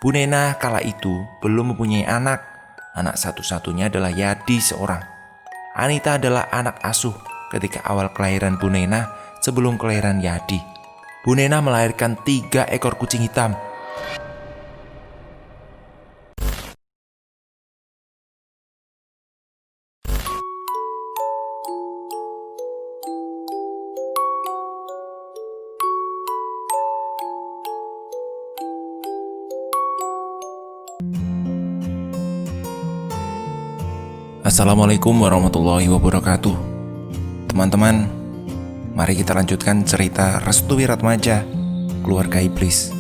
Bu Nena kala itu belum mempunyai anak. Anak satu-satunya adalah Yadi seorang. Anita adalah anak asuh ketika awal kelahiran Bu Nena sebelum kelahiran Yadi. Bu Nena melahirkan 3 ekor kucing hitam. Assalamualaikum warahmatullahi wabarakatuh. Teman-teman, mari kita lanjutkan cerita Restu Wiratmaja, Keluarga Iblis.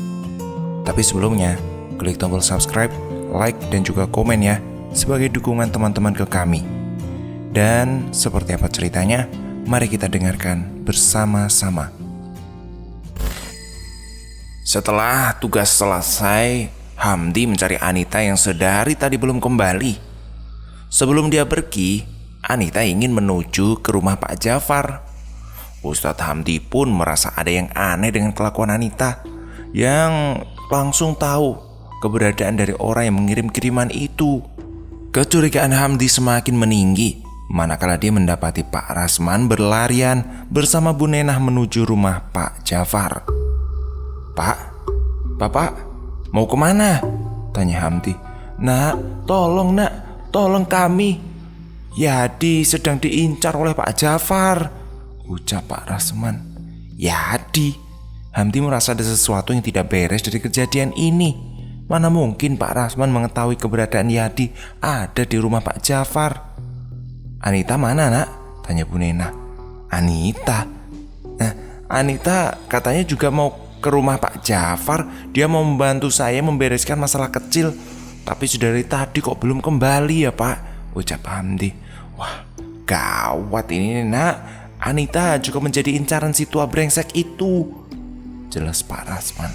Tapi sebelumnya, klik tombol subscribe, like, dan juga komen ya, sebagai dukungan teman-teman ke kami. Dan seperti apa ceritanya, mari kita dengarkan bersama-sama. Setelah tugas selesai, Hamdi mencari Anita yang sedari tadi belum kembali. Sebelum dia pergi, Anita ingin menuju ke rumah Pak Jafar. Ustadz Hamdi pun merasa ada yang aneh dengan kelakuan Anita, yang langsung tahu keberadaan dari orang yang mengirim kiriman itu. Kecurigaan Hamdi semakin meninggi manakala dia mendapati Pak Rasman berlarian bersama Bu Nenah menuju rumah Pak Jafar. "Pak, Bapak mau kemana?" tanya Hamdi. "Nak, tolong kami. Yadi sedang diincar oleh Pak Jafar," ucap Pak Rasman. "Yadi?" Hamdi merasa ada sesuatu yang tidak beres dari kejadian ini. Mana mungkin Pak Rasman mengetahui keberadaan Yadi ada di rumah Pak Jafar. "Anita mana, Nak?" tanya Bu Nena. "Anita? Anita katanya juga mau ke rumah Pak Jafar. Dia mau membantu saya membereskan masalah kecil. Tapi sudah dari tadi kok belum kembali ya, Pak?" ucap Hamdi. "Wah, gawat ini, Nak. Anita juga menjadi incaran si tua brengsek itu," jelas Pak Rasman.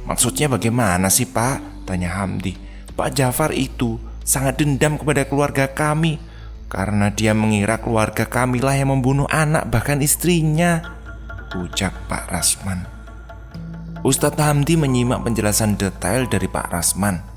"Maksudnya bagaimana sih, Pak?" tanya Hamdi. "Pak Jafar itu sangat dendam kepada keluarga kami karena dia mengira keluarga kami lah yang membunuh anak bahkan istrinya," ucap Pak Rasman. Ustadz Hamdi menyimak penjelasan detail dari Pak Rasman.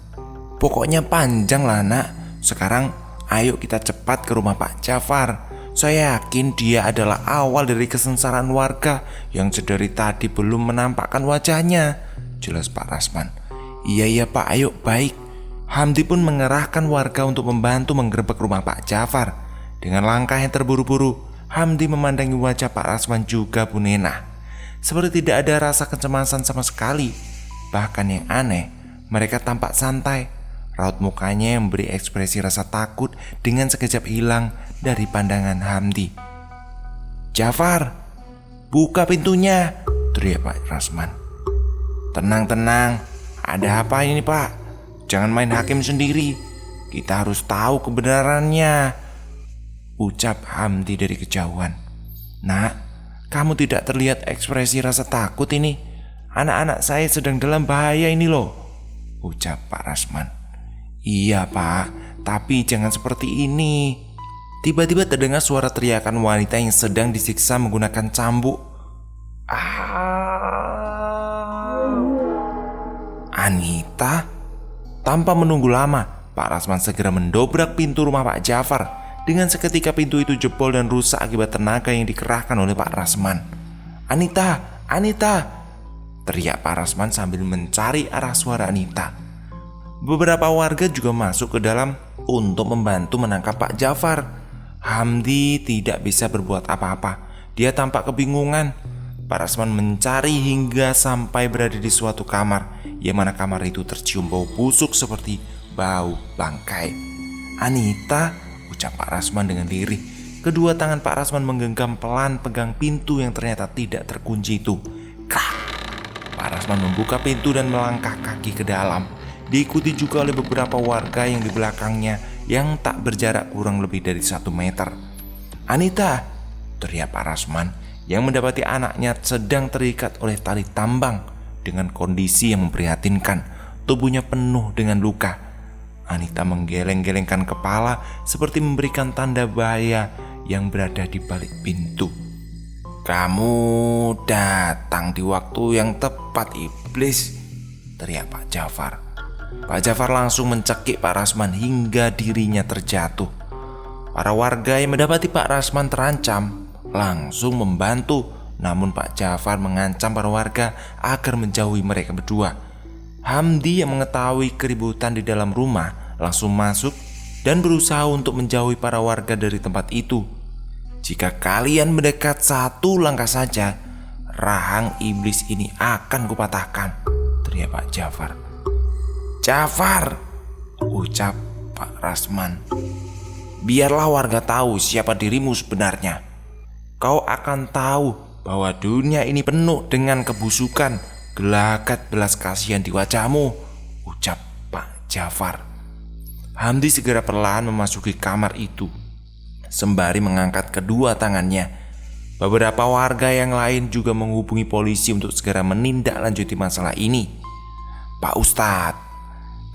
"Pokoknya panjang lah, Nak. Sekarang ayo kita cepat ke rumah Pak Jafar. Saya yakin dia adalah awal dari kesengsaraan warga yang sedari tadi belum menampakkan wajahnya," jelas Pak Rasman. Iya Pak, ayo, baik." Hamdi pun mengerahkan warga untuk membantu menggerebek rumah Pak Jafar. Dengan langkah yang terburu-buru, Hamdi memandangi wajah Pak Rasman juga Bu Nena. Seperti tidak ada rasa kecemasan sama sekali. Bahkan yang aneh, mereka tampak santai. Raut mukanya yang memberi ekspresi rasa takut dengan sekejap hilang dari pandangan Hamdi. "Jafar, buka pintunya!" teriak Pak Rasman. Tenang, ada apa ini, Pak? Jangan main hakim sendiri. Kita harus tahu kebenarannya," ucap Hamdi dari kejauhan. "Nak, kamu tidak terlihat ekspresi rasa takut ini. Anak-anak saya sedang dalam bahaya ini loh," ucap Pak Rasman. "Iya Pak, tapi jangan seperti ini." Tiba-tiba terdengar suara teriakan wanita yang sedang disiksa menggunakan cambuk. "Anita?" Tanpa menunggu lama, Pak Rasman segera mendobrak pintu rumah Pak Jafar. Dengan seketika pintu itu jebol dan rusak akibat tenaga yang dikerahkan oleh Pak Rasman. Anita!" teriak Pak Rasman sambil mencari arah suara Anita. Beberapa warga juga masuk ke dalam untuk membantu menangkap Pak Jafar. Hamdi tidak bisa berbuat apa-apa. Dia tampak kebingungan. Pak Rasman mencari hingga sampai berada di suatu kamar, yang mana kamar itu tercium bau busuk seperti bau bangkai. "Anita?" ucap Pak Rasman dengan lirih. Kedua tangan Pak Rasman menggenggam pelan pegang pintu yang ternyata tidak terkunci itu. Krak! Pak Rasman membuka pintu dan melangkah kaki ke dalam. Diikuti juga oleh beberapa warga yang di belakangnya yang tak berjarak kurang lebih dari 1 meter. "Anita!" teriak Pak Rasman yang mendapati anaknya sedang terikat oleh tali tambang dengan kondisi yang memprihatinkan. Tubuhnya penuh dengan luka. Anita menggeleng-gelengkan kepala seperti memberikan tanda bahaya yang berada di balik pintu. "Kamu datang di waktu yang tepat, iblis," teriak Pak Jafar. Pak Jafar langsung mencekik Pak Rasman hingga dirinya terjatuh. Para warga yang mendapati Pak Rasman terancam langsung membantu. Namun Pak Jafar mengancam para warga agar menjauhi mereka berdua. Hamdi yang mengetahui keributan di dalam rumah langsung masuk dan berusaha untuk menjauhi para warga dari tempat itu. Jika kalian mendekat satu langkah saja, rahang iblis ini akan kupatahkan, teriak Pak Jafar. Jafar, ucap Pak Rasman, biarlah warga tahu siapa dirimu sebenarnya. Kau akan tahu bahwa dunia ini penuh dengan kebusukan. Gelagat belas kasihan di wajahmu, ucap Pak Jafar. Hamdi segera perlahan memasuki kamar itu sembari mengangkat kedua tangannya. Beberapa warga yang lain juga menghubungi polisi untuk segera menindaklanjuti masalah ini. Pak Ustadz,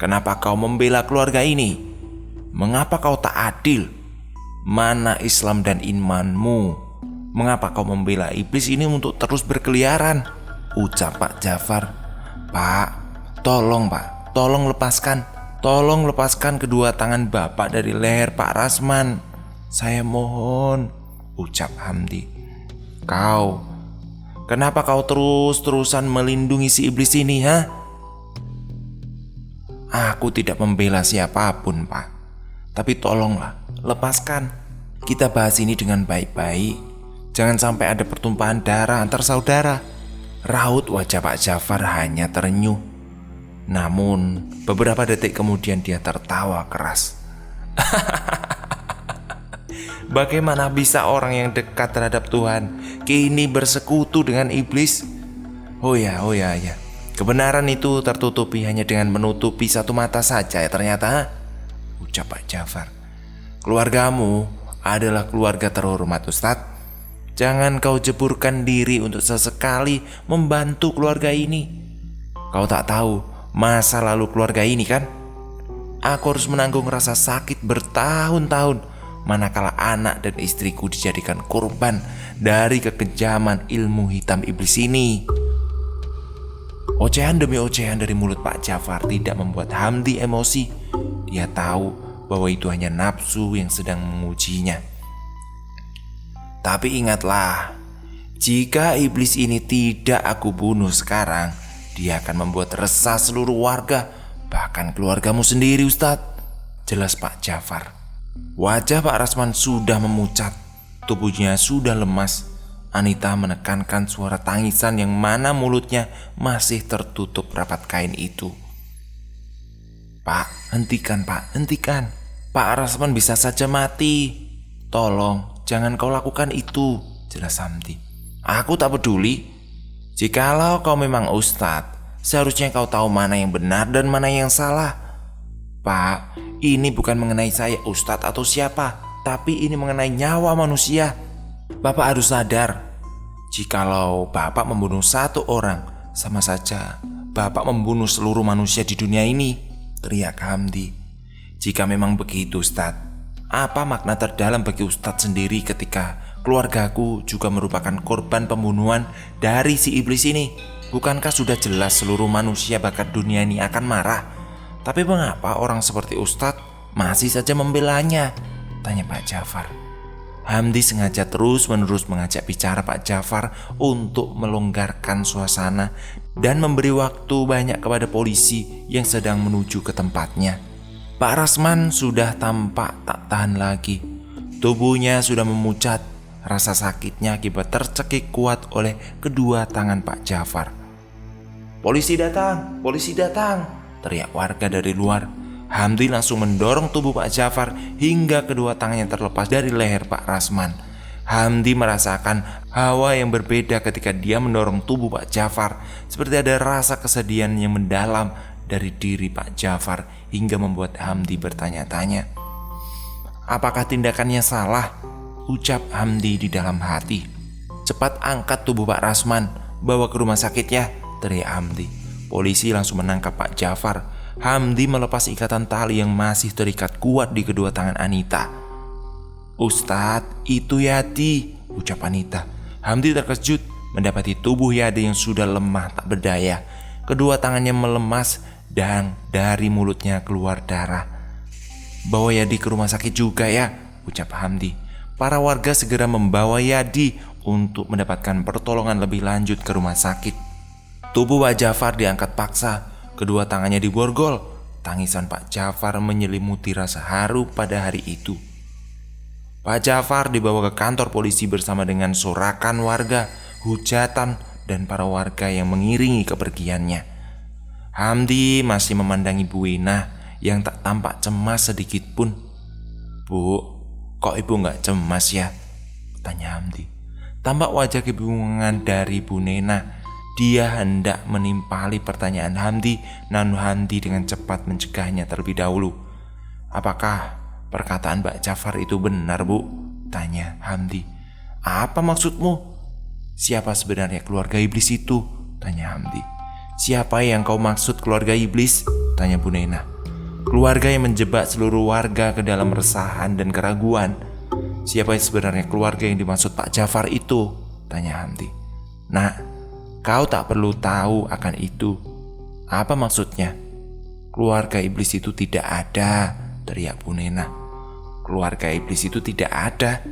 kenapa kau membela keluarga ini? Mengapa kau tak adil? Mana Islam dan imanmu? Mengapa kau membela iblis ini untuk terus berkeliaran? Ucap Pak Jafar. Pak, tolong lepaskan. Tolong lepaskan kedua tangan Bapak dari leher Pak Rasman. Saya mohon, ucap Hamdi. Kenapa kau terus-terusan melindungi si iblis ini, ha? Aku tidak membela siapapun, Pak. Tapi tolonglah, lepaskan. Kita bahas ini dengan baik-baik. Jangan sampai ada pertumpahan darah antar saudara. Raut wajah Pak Jafar hanya terenyuh. Namun beberapa detik kemudian dia tertawa keras. Bagaimana bisa orang yang dekat terhadap Tuhan kini bersekutu dengan iblis? Oh ya. Kebenaran itu tertutupi hanya dengan menutupi satu mata saja ya ternyata, ucap Pak Jafar. Keluargamu adalah keluarga terhormat, Ustadz. Jangan kau jeburkan diri untuk sesekali membantu keluarga ini. Kau tak tahu masa lalu keluarga ini kan? Aku harus menanggung rasa sakit bertahun-tahun manakala anak dan istriku dijadikan korban dari kekejaman ilmu hitam iblis ini. Ocehan demi ocehan dari mulut Pak Jafar tidak membuat Hamdi emosi. Dia tahu bahwa itu hanya nafsu yang sedang mengujinya. Tapi ingatlah, jika iblis ini tidak aku bunuh sekarang, dia akan membuat resah seluruh warga, bahkan keluargamu sendiri, Ustadz, jelas Pak Jafar. Wajah Pak Rasman sudah memucat, tubuhnya sudah lemas. Anita menekankan suara tangisan yang mana mulutnya masih tertutup rapat kain itu. Pak, hentikan. Pak Rasman bisa saja mati. Tolong, jangan kau lakukan itu, jelas Hamdi. Aku tak peduli. Jikalau kau memang ustadz, seharusnya kau tahu mana yang benar dan mana yang salah. Pak, ini bukan mengenai saya ustadz atau siapa, tapi ini mengenai nyawa manusia. Bapak harus sadar, jikalau Bapak membunuh satu orang, sama saja Bapak membunuh seluruh manusia di dunia ini, teriak Hamdi. Jika memang begitu Ustadz, apa makna terdalam bagi Ustadz sendiri ketika keluargaku juga merupakan korban pembunuhan dari si iblis ini? Bukankah sudah jelas seluruh manusia bakat dunia ini akan marah? Tapi mengapa orang seperti Ustadz masih saja membelanya? Tanya Pak Jafar. Hamdi sengaja terus-menerus mengajak bicara Pak Jafar untuk melonggarkan suasana dan memberi waktu banyak kepada polisi yang sedang menuju ke tempatnya. Pak Rasman sudah tampak tak tahan lagi. Tubuhnya sudah memucat. Rasa sakitnya akibat tercekik kuat oleh kedua tangan Pak Jafar. Polisi datang, teriak warga dari luar. Hamdi langsung mendorong tubuh Pak Jafar hingga kedua tangannya terlepas dari leher Pak Rasman. Hamdi merasakan hawa yang berbeda ketika dia mendorong tubuh Pak Jafar. Seperti ada rasa kesedihan yang mendalam dari diri Pak Jafar hingga membuat Hamdi bertanya-tanya. Apakah tindakannya salah? Ucap Hamdi di dalam hati. Cepat angkat tubuh Pak Rasman, bawa ke rumah sakit ya, teriak Hamdi. Polisi langsung menangkap Pak Jafar. Hamdi melepas ikatan tali yang masih terikat kuat di kedua tangan Anita. Ustadz, itu Yadi, ucap Anita. Hamdi terkejut mendapati tubuh Yadi yang sudah lemah tak berdaya. Kedua tangannya melemas dan dari mulutnya keluar darah. "Bawa Yadi ke rumah sakit juga ya," ucap Hamdi. Para warga segera membawa Yadi untuk mendapatkan pertolongan lebih lanjut ke rumah sakit. Tubuh Pak Jafar diangkat paksa, kedua tangannya diborgol. Tangisan Pak Jafar menyelimuti rasa haru pada hari itu. Pak Jafar dibawa ke kantor polisi bersama dengan sorakan warga, hujatan, dan para warga yang mengiringi kepergiannya. Hamdi masih memandangi Bu Ina yang tak tampak cemas sedikit pun. "Bu, kok ibu gak cemas ya?" tanya Hamdi. Tampak wajah kebingungan dari Bu Nena. Dia hendak menimpali pertanyaan Hamdi, namun Hamdi dengan cepat mencegahnya terlebih dahulu. "Apakah perkataan Mbak Jafar itu benar, Bu?" tanya Hamdi. "Apa maksudmu? Siapa sebenarnya keluarga iblis itu?" tanya Hamdi. "Siapa yang kau maksud keluarga iblis?" tanya Bu Nena. "Keluarga yang menjebak seluruh warga ke dalam resahan dan keraguan. Siapa yang sebenarnya keluarga yang dimaksud Pak Jafar itu?" tanya Hamdi. "Nak, kau tak perlu tahu akan itu. Apa maksudnya?" "Keluarga iblis itu tidak ada," teriak Bu Nena. "Keluarga iblis itu tidak ada?"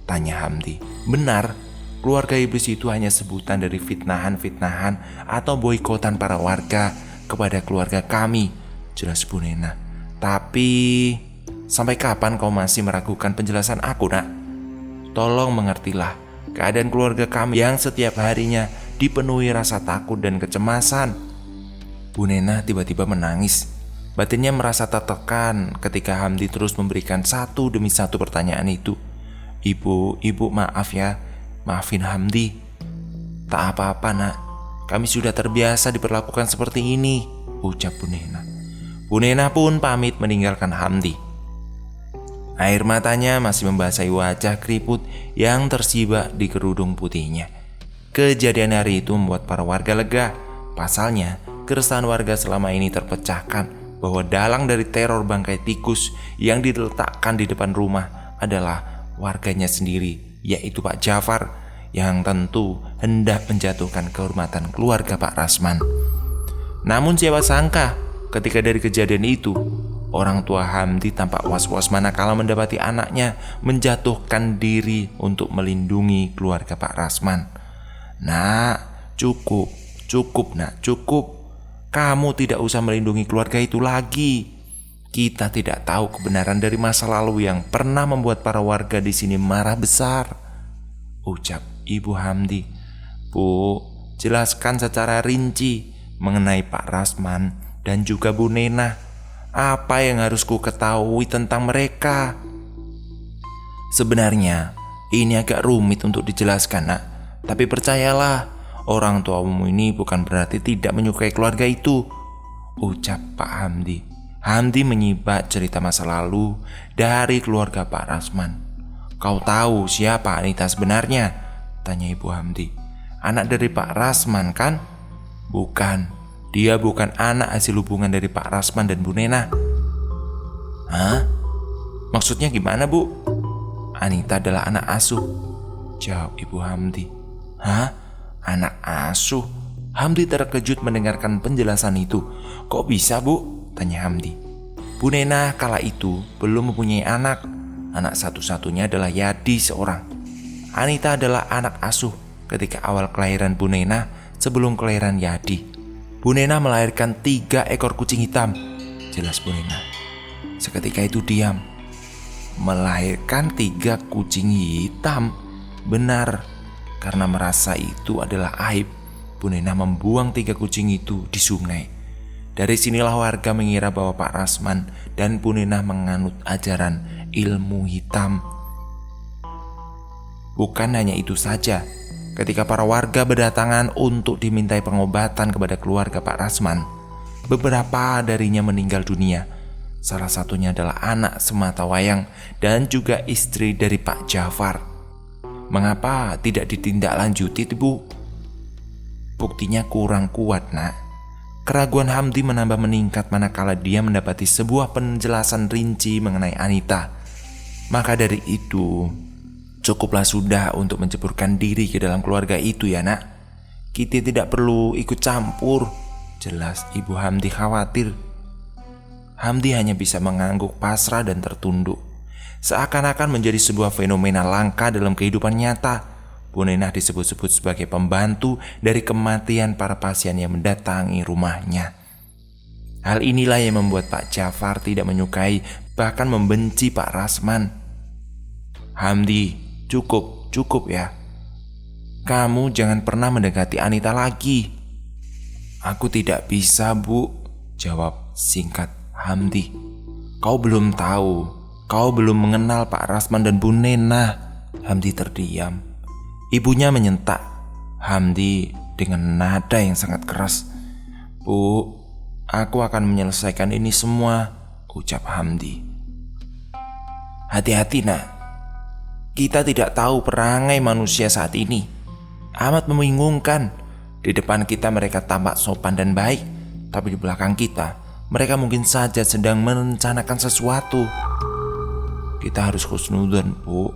tanya Hamdi. "Benar, keluarga iblis itu hanya sebutan dari fitnahan-fitnahan atau boikotan para warga kepada keluarga kami," jelas Bu Nena. "Tapi sampai kapan kau masih meragukan penjelasan aku, Nak? Tolong mengertilah keadaan keluarga kami yang setiap harinya dipenuhi rasa takut dan kecemasan." Bu Nena tiba-tiba menangis. Batinnya merasa tertekan ketika Hamdi terus memberikan satu demi satu pertanyaan itu. Ibu maaf ya, maafin Hamdi." "Tak apa-apa, Nak. Kami sudah terbiasa diperlakukan seperti ini," ucap Bu Nena. Bu Nena pun pamit meninggalkan Hamdi. Air matanya masih membasahi wajah keriput yang tersibak di kerudung putihnya. Kejadian hari itu membuat para warga lega. Pasalnya, keresahan warga selama ini terpecahkan bahwa dalang dari teror bangkai tikus yang diletakkan di depan rumah adalah warganya sendiri, yaitu Pak Jafar, yang tentu hendak menjatuhkan kehormatan keluarga Pak Rasman. Namun siapa sangka ketika dari kejadian itu, orang tua Hamdi tampak was-was manakala mendapati anaknya menjatuhkan diri untuk melindungi keluarga Pak Rasman. "Nak, cukup nak, cukup. Kamu tidak usah melindungi keluarga itu lagi. Kita tidak tahu kebenaran dari masa lalu yang pernah membuat para warga di sini marah besar," ucap Ibu Hamdi. "Bu, jelaskan secara rinci mengenai Pak Rasman dan juga Bu Nena. Apa yang harus ku ketahui tentang mereka?" "Sebenarnya ini agak rumit untuk dijelaskan, Nak. Tapi percayalah, orang tuamu ini bukan berarti tidak menyukai keluarga itu," ucap Pak Hamdi. Hamdi menyibak cerita masa lalu dari keluarga Pak Rasman. "Kau tahu siapa Anita sebenarnya?" tanya Ibu Hamdi. "Anak dari Pak Rasman kan?" "Bukan. Dia bukan anak hasil hubungan dari Pak Rasman dan Bu Nena." "Hah? Maksudnya gimana, Bu?" "Anita adalah anak asuh," jawab Ibu Hamdi. "Hah? Anak asuh?" Hamdi terkejut mendengarkan penjelasan itu. "Kok bisa, Bu?" tanya Hamdi. Bu Nena kala itu belum mempunyai anak. Anak satu-satunya adalah Yadi seorang. Anita adalah anak asuh ketika awal kelahiran Bu Nena sebelum kelahiran Yadi. Bu Nena melahirkan 3 ekor kucing hitam, jelas Bu Nena. Seketika itu diam. Melahirkan 3 kucing hitam? Benar, karena merasa itu adalah aib, Bu Nena membuang 3 kucing itu di sungai. Dari sinilah warga mengira bahwa Pak Rasman dan Bu Nena menganut ajaran ilmu hitam. Bukan hanya itu saja. Ketika para warga berdatangan untuk dimintai pengobatan kepada keluarga Pak Rasman, beberapa darinya meninggal dunia. Salah satunya adalah anak sematawayang dan juga istri dari Pak Jafar. Mengapa tidak ditindaklanjuti, Bu? Buktinya kurang kuat, Nak. Keraguan Hamdi menambah meningkat manakala dia mendapati sebuah penjelasan rinci mengenai Anita. Maka dari itu, cukuplah sudah untuk menceburkan diri ke dalam keluarga itu ya, Nak. Kita tidak perlu ikut campur. Jelas Ibu Hamdi khawatir. Hamdi hanya bisa mengangguk pasrah dan tertunduk. Seakan-akan menjadi sebuah fenomena langka dalam kehidupan nyata. Bu Nenah disebut-sebut sebagai pembantu dari kematian para pasien yang mendatangi rumahnya. Hal inilah yang membuat Pak Jafar tidak menyukai, bahkan membenci Pak Rasman. Hamdi, cukup ya. Kamu jangan pernah mendekati Anita lagi. Aku tidak bisa, Bu, jawab singkat Hamdi. Kau belum tahu, kau belum mengenal Pak Rasman dan Bu Nenah. Hamdi terdiam. Ibunya menyentak Hamdi dengan nada yang sangat keras. Bu, aku akan menyelesaikan ini semua, ucap Hamdi. Hati-hati nak, kita tidak tahu perangai manusia saat ini. Amat membingungkan. Di depan kita mereka tampak sopan dan baik, tapi di belakang kita mereka mungkin saja sedang merencanakan sesuatu. Kita harus husnudzon, Bu.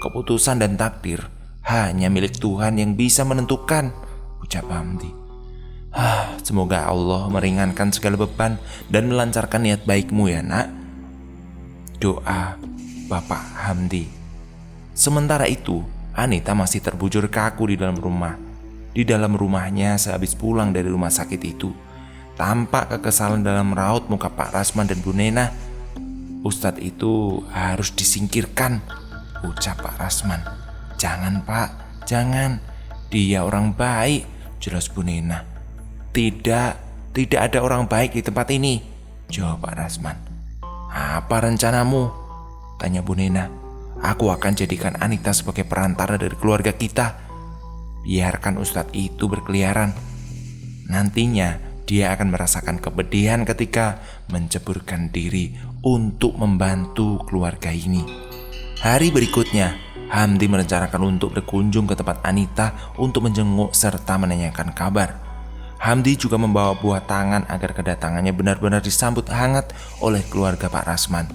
Keputusan dan takdir hanya milik Tuhan yang bisa menentukan, ucap Hamdi. Semoga Allah meringankan segala beban dan melancarkan niat baikmu ya nak. Doa Bapak Hamdi. Sementara itu Anita masih terbujur kaku di dalam rumah. Di dalam rumahnya sehabis pulang dari rumah sakit itu, tampak kekesalan dalam raut muka Pak Rasman dan Bu Nenah. Ustadz itu harus disingkirkan, ucap Pak Rasman. Jangan Pak, jangan. Dia orang baik, jelas Bu Nenah. Tidak ada orang baik di tempat ini, jawab Pak Rasman. Apa rencanamu? Tanya Bu Nenah. Aku akan jadikan Anita sebagai perantara dari keluarga kita. Biarkan Ustadz itu berkeliaran. Nantinya dia akan merasakan kepedihan ketika menceburkan diri untuk membantu keluarga ini. Hari berikutnya, Hamdi merencanakan untuk berkunjung ke tempat Anita untuk menjenguk serta menanyakan kabar. Hamdi juga membawa buah tangan agar kedatangannya benar-benar disambut hangat oleh keluarga Pak Rasman.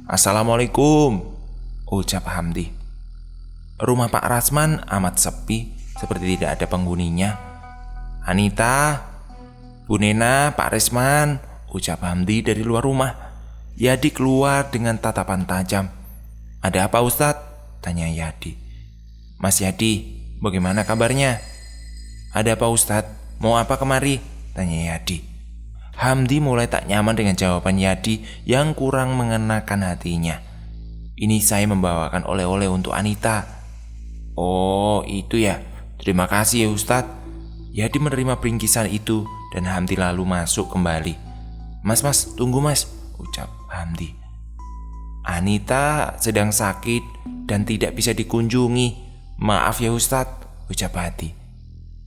Assalamualaikum, ucap Hamdi. Rumah Pak Rasman amat sepi, seperti tidak ada penghuninya. Anita, Bu Nenah, Pak Rasman, ucap Hamdi dari luar rumah. Yadi keluar dengan tatapan tajam. Ada apa Ustadz? Tanya Yadi. Mas Yadi, bagaimana kabarnya? Ada apa Ustadz? Mau apa kemari? Tanya Yadi. Hamdi mulai tak nyaman dengan jawaban Yadi yang kurang mengenakan hatinya. Ini saya membawakan oleh-oleh untuk Anita. Oh itu ya. Terima kasih ya Ustadz. Yadi menerima bingkisan itu dan Hamdi lalu masuk kembali. Mas, tunggu mas, ucap Hamdi. Anita sedang sakit dan tidak bisa dikunjungi. Maaf ya Ustadz, ucap Yadi.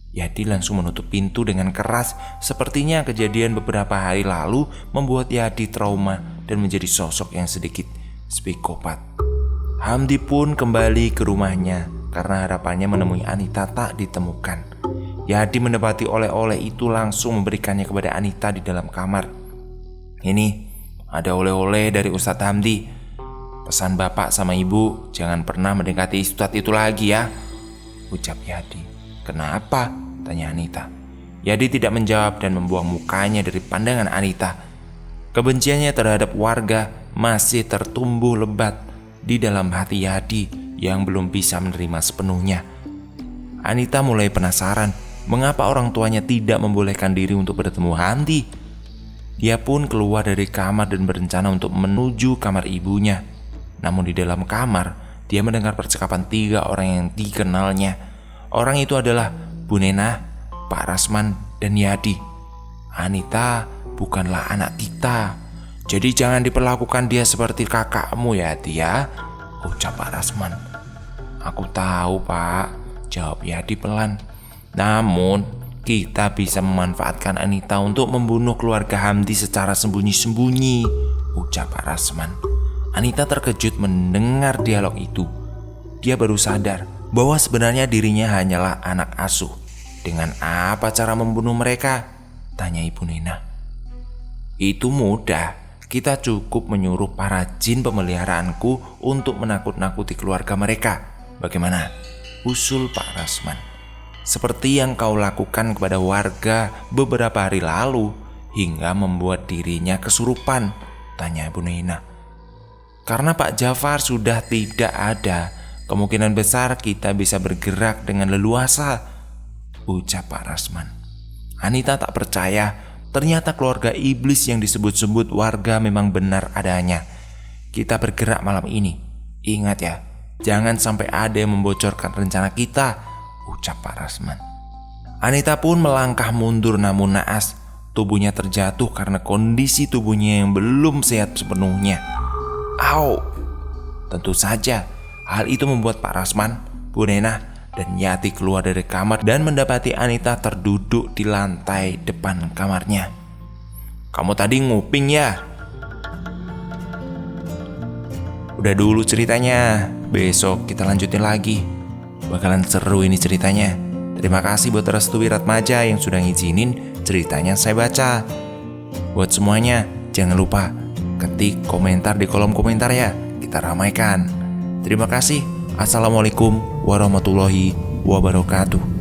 Yadi langsung menutup pintu dengan keras. Sepertinya kejadian beberapa hari lalu membuat Yadi trauma dan menjadi sosok yang sedikit psikopat. Hamdi pun kembali ke rumahnya karena harapannya menemui Anita tak ditemukan. Yadi mendapati oleh-oleh itu langsung memberikannya kepada Anita di dalam kamar. Ini ada oleh-oleh dari Ustadz Hamdi. Pesan bapak sama ibu jangan pernah mendekati Ustadz itu lagi ya, ucap Yadi. Kenapa? Tanya Anita. Yadi tidak menjawab dan membuang mukanya dari pandangan Anita. Kebenciannya terhadap warga masih tertumbuh lebat di dalam hati Yadi yang belum bisa menerima sepenuhnya. Anita mulai penasaran mengapa orang tuanya tidak membolehkan diri untuk bertemu Hamdi. Dia pun keluar dari kamar dan berencana untuk menuju kamar ibunya. Namun di dalam kamar, dia mendengar percakapan 3 orang yang dikenalnya. Orang itu adalah Bu Nenah, Pak Rasman, dan Yadi. Anita bukanlah anak kita, jadi jangan diperlakukan dia seperti kakakmu ya Yadi ya, ucap Pak Rasman. Aku tahu Pak, jawab Yadi pelan. Namun kita bisa memanfaatkan Anita untuk membunuh keluarga Hamdi secara sembunyi-sembunyi, ucap Pak Rasman. Anita terkejut mendengar dialog itu. Dia baru sadar bahwa sebenarnya dirinya hanyalah anak asuh. Dengan apa cara membunuh mereka? Tanya Ibu Nenah. Itu mudah. Kita cukup menyuruh para jin pemeliharaanku untuk menakut-nakuti keluarga mereka. Bagaimana? Usul Pak Rasman. seperti yang kau lakukan kepada warga beberapa hari lalu hingga membuat dirinya kesurupan?" tanya Bu Nena. "Karena Pak Jafar sudah tidak ada, kemungkinan besar kita bisa bergerak dengan leluasa," ucap Pak Rasman. Anita tak percaya, ternyata keluarga iblis yang disebut-sebut warga memang benar adanya. "Kita bergerak malam ini. Ingat ya, jangan sampai ada yang membocorkan rencana kita," ucap Pak Rasman. Anita pun melangkah mundur, namun naas tubuhnya terjatuh karena kondisi tubuhnya yang belum sehat sepenuhnya. Au! Tentu saja hal itu membuat Pak Rasman, Bu Nena, dan Yati keluar dari kamar dan mendapati Anita terduduk di lantai depan kamarnya. "Kamu tadi nguping ya?" "Udah dulu ceritanya, besok kita lanjutin lagi. Bakalan seru ini ceritanya. Terima kasih buat Restu Wiratmaja yang sudah ngizinin ceritanya saya baca. Buat semuanya, jangan lupa ketik komentar di kolom komentar ya, kita ramaikan. Terima kasih. Assalamualaikum warahmatullahi wabarakatuh.